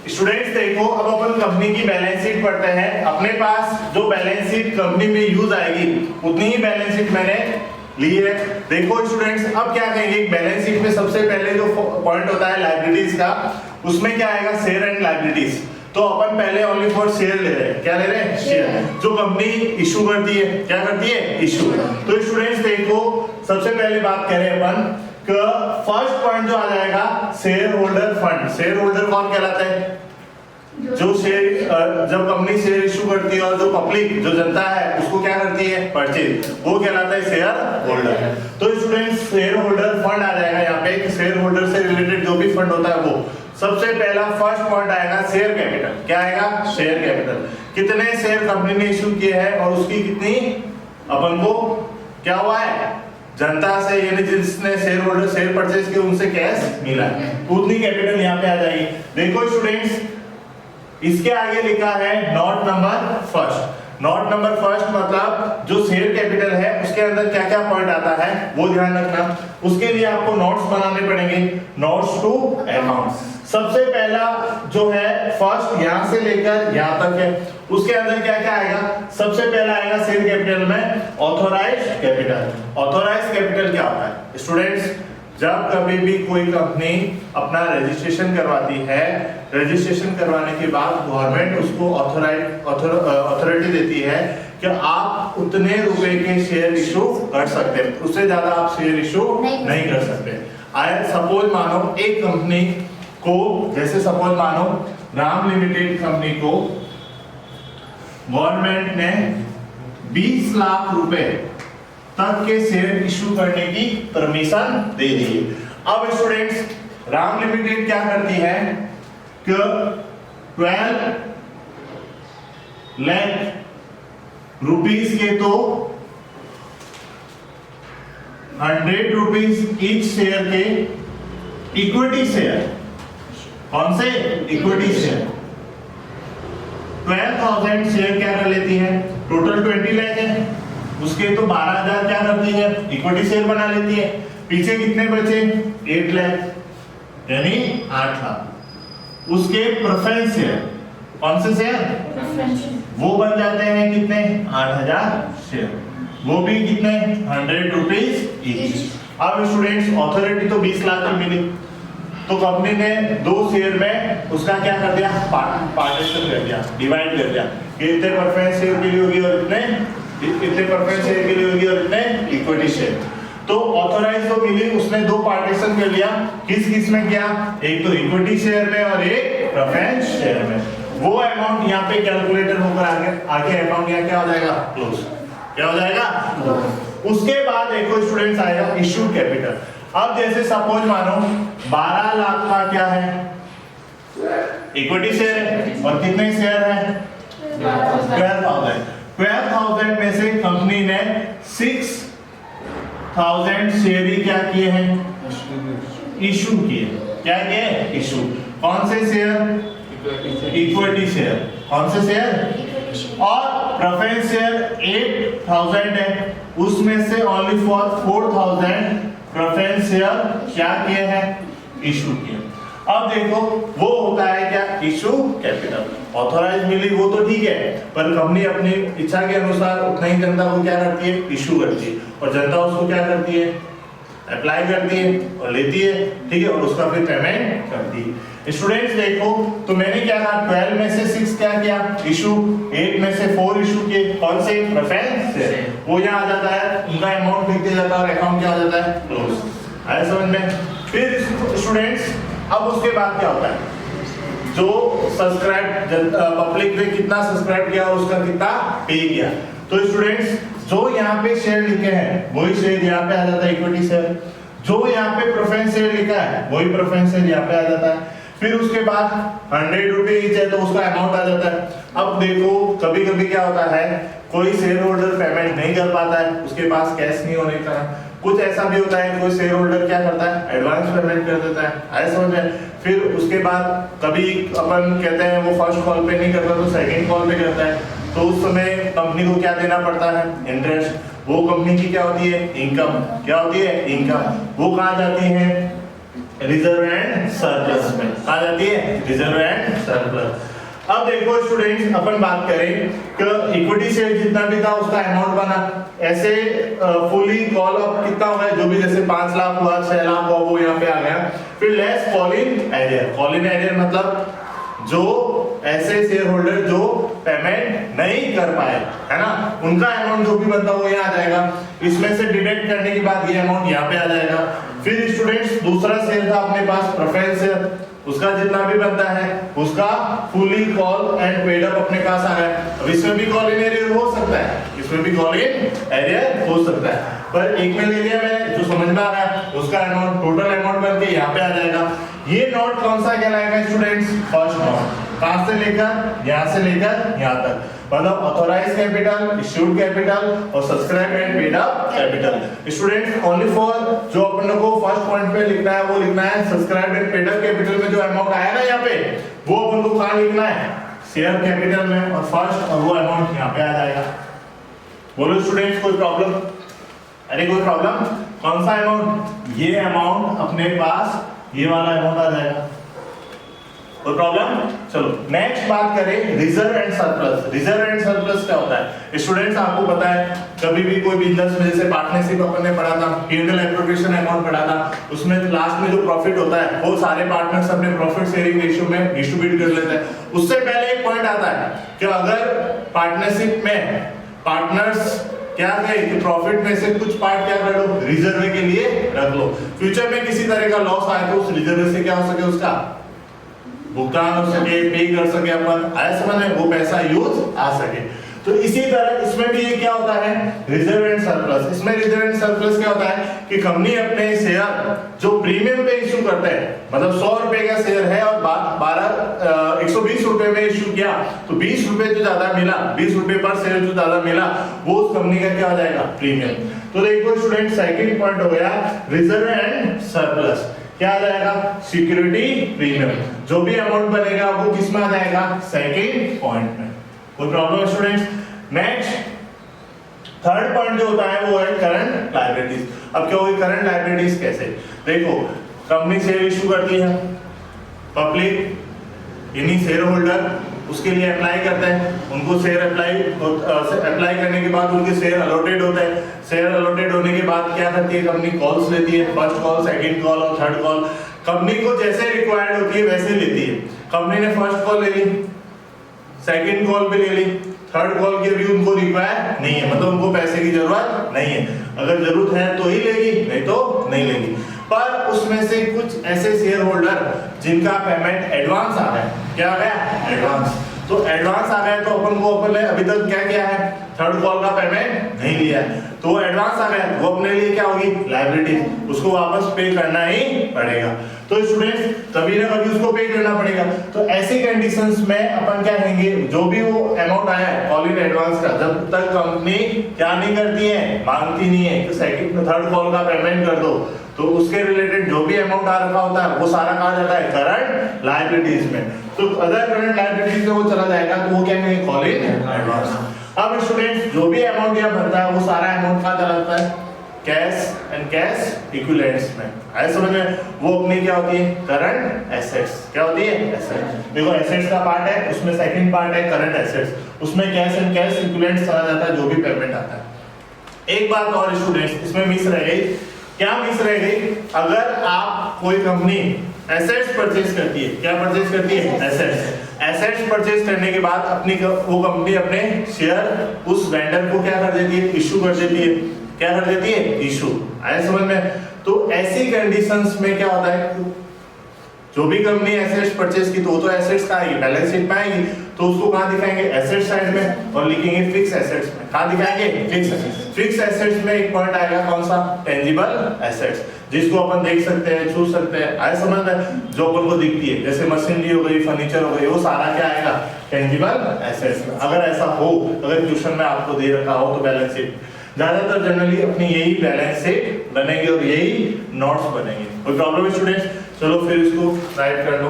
Students देखो, अब अपन company की बैलेंस शीट पढ़ते हैं। अपने पास जो बैलेंस शीट कंपनी में यूज आएगी उतनी ही बैलेंस शीट मैंने ली है। देखो स्टूडेंट्स, अब क्या कहेंगे, बैलेंस शीट में सबसे पहले जो पॉइंट होता है लायबिलिटीज का, उसमें क्या आएगा, शेयर एंड लायबिलिटीज। तो अपन पहले ओनली फॉर शेयर ले रहे हैं। क्या ले रहे हैं? शेयर। जो कंपनी इशू करती है, क्या करती है? इशू। तो स्टूडेंट्स देखो, सबसे पहले बात करें अपन, फर्स्ट पॉइंट जो आ जाएगा, share holder fund. Share holder कौन कहलाता है? जो शेयर, जब कंपनी शेयर इशू करती है और जो पब्लिक, जो जनता है, उसको क्या करती है? परचेज, वो कहलाता है शेयर होल्डर। तो स्टूडेंट्स, शेयर होल्डर फंड आ जाएगा यहाँ पे। शेयर होल्डर से रिलेटेड जो भी फंड होता है वो सबसे पहला फर्स्ट पॉइंट आएगा शेयर कैपिटल। क्या आएगा? Share capital. कितने शेयर कंपनी ने इशू किए हैं और उसकी कितनी अपन को क्या हुआ है, जनता से, यानी जिसने शेयर होल्डर शेयर परचेज किए उनसे कैश मिला है, उतनी कैपिटल यहाँ पे आ जाएगी। देखो स्टूडेंट्स, इसके आगे लिखा है note number first. Note number first मतलब जो शेयर कैपिटल है उसके अंदर क्या क्या पॉइंट आता है वो ध्यान रखना। उसके लिए आपको नोट्स बनाने पड़ेंगे, नोट्स टू अकाउंट्स। सबसे पहला जो है फर्स्ट, यहां से लेकर यहां तक है, उसके अंदर क्या क्या आएगा? सबसे पहला आएगा शेयर कैपिटल में ऑथोराइज्ड कैपिटल। ऑथोराइज्ड कैपिटल क्या होता है स्टूडेंट्स? जब कभी भी कोई कंपनी अपना रजिस्ट्रेशन करवाती है, रजिस्ट्रेशन करवाने के बाद गवर्नमेंट उसको अथॉरिटी देती है कि आप उतने रुपए के शेयर इशू कर सकते हैं, उससे ज्यादा आप शेयर इशू नहीं कर सकते। आया सपोज मानो एक कंपनी को, जैसे सपोज मानो राम लिमिटेड कंपनी को गवर्नमेंट ने 20 लाख रुपए तक के शेयर इशू करने की परमिशन दे दी है। अब स्टूडेंट्स, राम लिमिटेड क्या करती है कि 12 लाख रुपीस के तो 100 रुपीस ईच शेयर के इक्विटी शेयर, कौन से? इक्विटी शेयर 12,000 शेयर क्या कर लेती है, टोटल 20 लाख है, उसके तो 12,000 क्या करती है, इक्विटी शेयर बना लेती है। पीछे कितने बचे? 8 लाख, यानी 8 लाख। उसके प्रेफरेंस शेयर, कौन से शेयर? वो बन जाते हैं कितने? 8,000 शेयर, वो भी कितने? 100 रुपीस ईच। अब स्टूडेंट्स, ऑथोरिटी तो 20 लाख की मिली, तो कंपनी ने 2 शेयर में उसका क्या कर दिया? पार्टीशन कर दिया, डिवाइड कर दिया कि इतने प्रेफरेंस शेयर के लिए होगी और इतने प्रेफरेंस शेयर के लिए होगी और इतने इक्विटी शेयर। तो ऑथोराइज तो मिली, उसने 2 पार्टीशन कर लिया। किस किस में किया? एक तो इक्विटी शेयर में और एक प्रेफरेंस शेयर में। वो अमाउंट यहाँ पे कैलकुलेटर होकर आगे अमाउंट यहाँ क्या हो जाएगा? क्लोज। क्या हो जाएगा? उसके बाद देखो स्टूडेंट्स आएगा इश्यूड कैपिटल। अब जैसे सपोज मानो 12 लाख का क्या है? इक्विटी शेयर है, और कितने शेयर है? 12,000 में से कंपनी ने 6,000 शेयर ही क्या किए हैं? इशू किए। क्या किए? इशू। कौन से शेयर? Equity share. कौन से शेयर? और प्रेफरेंस शेयर 8,000 है, उसमें से ओनली फॉर 4,000 प्रेफरेंस शेयर क्या किए हैं? इशू किए। अब देखो, वो होता है क्या? Issue capital. ऑथोराइज मिली वो तो ठीक है, पर कंपनी अपनी इच्छा के अनुसार उतना ही जनता को क्या करती है? इशू करती है, और जनता उसको क्या करती है? अप्लाई करती है और लेती है, ठीक है, और उसका फिर पेमेंट करती है। स्टूडेंट्स देखो, तो मैंने क्या कहा? 12 में से 6 क्या किया? इशू। 8 में से 4 इशू किए, कौन से? प्रेफरेंस से। वो यहाँ आ जाता है, उनका अमाउंट लिख दिया जाता है और अकाउंट क्या हो जाता है? क्लोज। आया समझ में? फिर स्टूडेंट्स, अब उसके बाद क्या होता है? जो सब्सक्राइब पब्लिक ने कितना सब्सक्राइब किया और उसका कितना पे किया। तो स्टूडेंट्स, जो यहाँ पे शेयर लिखे हैं वही शेयर यहाँ पे आ जाता है, इक्विटी शेयर। जो यहाँ पे प्रेफरेंस शेयर लिखा है वही प्रेफरेंस शेयर यहाँ पे आ जाता है। फिर उसके बाद 100 रुपए ईच है, तो उसका अमाउंट आ जाता है। अब देखो, कभी कभी क्या होता है, कोई शेयर होल्डर पेमेंट नहीं कर पाता है, उसके पास कैश नहीं होने का। कुछ ऐसा भी होता है, कोई शेयर होल्डर क्या करता है? एडवांस पेमेंट कर देता है। आया समझ में? फिर उसके बाद कभी अपन कहते हैं वो फर्स्ट कॉल पे नहीं करता तो सेकंड कॉल पे करता है, तो उस समय कंपनी को क्या देना पड़ता है? इंटरेस्ट। वो कंपनी की क्या होती है? इनकम। क्या होती है? इनकम। वो कहाँ जाती है? रिजर्व एंड सरप्लस में आ जाती है, रिजर्व एंड सरप्लस। अब देखो स्टूडेंट्स, अपन बात करें कि इक्विटी शेयर जितना भी था उसका अमाउंट बना, ऐसे फुली कॉल अप कितना होगा, जो भी जैसे 5 लाख हुआ, 6 लाख हुआ, वो यहाँ पे आ गया। फिर less call in arrear, call in arrear मतलब जो ऐसे शेयर होल्डर जो पेमेंट नहीं कर पाए, है ना, उनका अमाउंट जो भी बनता है वो यहाँ आ जाएगा। इसमें से डिडक्ट करने के बाद ये अमाउंट यहाँ पे आ जाएगा। फिर स्टूडेंट्स दूसरा शेयर था अपने पास प्रेफरेंस शेयर, उसका जितना भी बनता है उसका fully call and paid up अपने पास आ गया। अब इसमें भी कॉल इन एरियर हो सकता है, इसमें भी कॉल इन एरियर हो सकता है, पर एक में ले लिया मैंने, जो समझ में आ रहा है उसका अमाउंट, टोटल अमाउंट बन के यहाँ पे आ जाएगा। ये नोट कौन सा कहलाएगा स्टूडेंट्स? First note. कहां से लेकर, यहां से लेकर यहां तक, मतलब ऑथोराइज कैपिटल, इश्यूड कैपिटल और subscribe and paid up capital. Students only for जो अपन को फर्स्ट पॉइंट पे लिखना है वो लिखना है subscribe and paid up capital में जो अमाउंट आया ना यहाँ पे, वो अपन को कहां लिखना है? शेयर कैपिटल में, और फर्स्ट और वो अमाउंट यहाँ पे आ जाएगा। बोलो स्टूडेंट्स, कोई प्रॉब्लम? अरे कोई प्रॉब्लम? कौन सा अमाउंट? ये अमाउंट अपने पास, ये वाला अमाउंट आ जाएगा। कोई प्रॉब्लम? चलो नेक्स्ट बात करें reserve and surplus. Reserve and surplus क्या होता है स्टूडेंट्स? आपको पता है कभी भी कोई बिजनेस में, जैसे पार्टनरशिप अपन ने पढ़ा था, P&L एप्रोप्रिएशन अमाउंट पढ़ा था, उसमें लास्ट में जो प्रॉफिट होता है वो सारे पार्टनर्स अपने प्रॉफिट शेयरिंग रेशियो में डिस्ट्रीब्यूट कर लेते हैं। उससे पहले एक पॉइंट आता है कि अगर पार्टनरशिप में पार्टनर्स क्या कहे कि प्रॉफिट में से कुछ पार्ट क्या कर लो, रिजर्व के लिए रख लो। फ्यूचर में किसी तरह का लॉस आए तो उस रिजर्व से क्या हो सके, उसका भुगतान हो सके, पे कर सके अपन, ऐसे में वो पैसा यूज आ सके। तो इसी तरह इसमें भी ये क्या होता है, रिजर्व एंड सरप्लस। इसमें रिजर्व एंड सरप्लस क्या होता है कि कंपनी अपने शेयर जो प्रीमियम पे इशू करते हैं, मतलब 100 रुपए का शेयर है और 120 रुपए में इशू किया, तो 20 रुपए जो ज्यादा मिला, 20 रुपए पर शेयर जो ज्यादा मिला, वो उस कंपनी का क्या हो जाएगा, प्रीमियम। तो देखो स्टूडेंट, सेकंड पॉइंट हो गया रिजर्व एंड सरप्लस। क्या आ जाएगा? Security premium. जो भी अमाउंट बनेगा वो किस में आ जाएगा? सेकंड पॉइंट में। कोई problem students? Next third point जो होता है वो है करंट लायबिलिटीज। अब क्या होगी करंट लायबिलिटीज? कैसे? देखो कंपनी शेयर इशू करती है, पब्लिक यानी शेयर होल्डर उसके लिए अप्लाई करते हैं, उनको शेयर अप्लाई करने के बाद उनके शेयर अलॉटेड होते हैं। शेयर अलॉटेड होने के बाद क्या करती है कंपनी? कॉल्स लेती है, फर्स्ट कॉल, सेकंड कॉल और थर्ड कॉल। कंपनी को जैसे रिक्वायर्ड होती है वैसे लेती है। कंपनी ने फर्स्ट कॉल ले ली, सेकंड कॉल भी ले ली, थर्ड कॉल की भी उनको रिक्वायर नहीं है, मतलब उनको पैसे की जरूरत नहीं है। अगर जरूरत है तो ही लेगी, नहीं तो नहीं लेगी। पर उसमें से कुछ ऐसे शेयर होल्डर जिनका पेमेंट एडवांस आ गया, क्या आ गया? एडवांस। तो एडवांस आ गया तो अपन ने अभी तक क्या किया है? थर्ड कॉल का पेमेंट नहीं लिया है, तो वो एडवांस आ गया, वो अपने लिए क्या होगी? लायबिलिटी, उसको वापस पे करना ही पड़ेगा। तो स्टूडेंट्स कभी ना कभी उसको पे करना पड़ेगा। तो ऐसी कंडीशंस में अपन क्या कहेंगे, जो भी वो अमाउंट आया है कॉल इन एडवांस का, जब तक कंपनी क्या नहीं करती है, मांगती नहीं है कि सेकंड थर्ड कॉल का पेमेंट कर दो, तो उसके रिलेटेड जो भी अमाउंट आ रखा होता है वो सारा कहा जाता है करंट लायबिलिटीज में। तो अदर करंट लायबिलिटीज में वो चला जाएगा, तो वो क्या कहेंगे? Call in advance. अब स्टूडेंट्स जो भी अमाउंट यहाँ बनता है वो सारा अमाउंट कहाँ चला जाता है? कैश एंड कैश इक्विवेलेंट्स में। ऐसे समझ में? वो अपनी क्या होती है? Current assets. क्या होती है? एसेट्स। देखो एसेट्स का पार्ट है, उसमें सेकंड पार्ट है करंट एसेट्स, उसमें कैश एंड कैश इक्विवेलेंट्स चला जाता है, जो भी पेमेंट आता है। एक बात और स्टूडेंट्स इसमें मिस रह गई। क्या मिस रह गई? अगर आप कोई कंपनी एसेट्स परचेज करती है, क्या परचेज करती है? एसेट्स। एसेट्स परचेज करने के बाद अपनी वो कंपनी अपने शेयर उस वेंडर को क्या कर देती है? इशू कर देती है। क्या कर देती है? इशू। आए समझ में? तो ऐसी कंडीशंस में क्या होता है, जो भी कंपनी एसेट्स परचेज की तो वो तो एसेट्स का आएगी, बैलेंस शीट में आएगी, तो उसको कहां दिखाएंगे? एसेट साइड में, और लिखेंगे फिक्स एसेट्स में। कहां दिखाएंगे? Fix assets. फिक्स एसेट्स में एक पॉइंट आएगा कौन सा? टेंजिबल एसेट्स, जिसको अपन देख सकते हैं, छू सकते हैं। आए समझ में? जो अपन को दिखती है, जैसे मशीनरी हो गई, फर्नीचर हो गई, वो सारा क्या आएगा? टेंजिबल एसेट्स में। अगर ऐसा हो, अगर क्वेश्चन में आपको दे रखा हो तो बैलेंस शीट, ज्यादातर जनरली अपनी यही बैलेंस शीट बनेगी और यही नोट्स बनेंगे। कोई प्रॉब्लम है स्टूडेंट्स? चलो फिर इसको राइट कर लो।